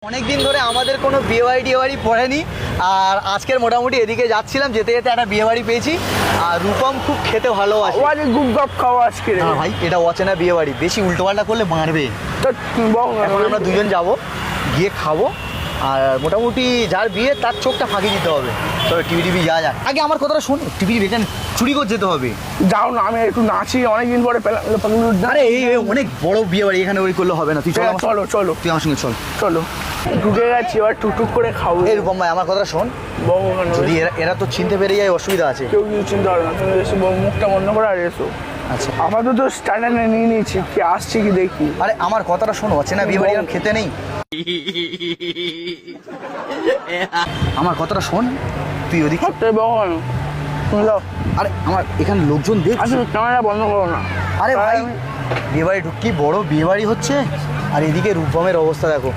অনেকদিন ধরে আমাদের কোনো বিয়ে বাড়ি পড়েনি। আর আজকের মোটামুটি এদিকে যাচ্ছিলাম, যেতে যেতে একটা বিয়ে বাড়ি পেয়েছি। আর রূপম খুব খেতে ভালোবাসে। গুপগাপ খাওয়া আজকে না ভাই, এটা অচেনা বিয়ে বাড়ি, বেশি উল্টোপাল্টা করলে মারবে। এখন আমরা দুজন যাব, গিয়ে খাবো। আর মোটামুটি যার বিয়ে তার চোখটা ফাঁকি দিতে হবে। তো টিভি যা যাক, আগে আমার কথাটা শোন। টিভি এখানে চুরি করে যেতে হবে। যাও না, আমি একটু নাচি, অনেকদিন পরে পেলাম। আরে এই অনেক বড় বিয়ে বাড়ি, এখানে ওই করলে হবে না। তুই চল, চলো চলো, তুই আমার সঙ্গে চল। চলো ঢুকে গেছি, এবার টুকটুক করে খাবো। এই রূপম ভাই, আমার কথাটা শোন। যদি এরা তো চিনতে পেরে যায়, অসুবিধা আছে। কেউ কিছু চিন্তা হবে না, তুমি এসে মুখটা বন্ধ করে আর এসো। আচ্ছা, আপাতত স্ট্যান্ডার্ডে নিয়ে নিয়েছি, কি আসছে কি দেখি। আরে আমার কথাটা শোনো, অচেনা বিয়ে বাড়ি খেতে নেই। আমার কথাটা শোন, তুই ওদিকে। তুমি যাও। আরে আমার এখানে লোকজন দেখছে। আচ্ছা, ক্যামেরা বন্ধ করো না। আরে ভাই, বিয়ে বাড়ি ঢুকি, বড় বিয়ে বাড়ি হচ্ছে। আর এদিকে রূপমের অবস্থা দেখো।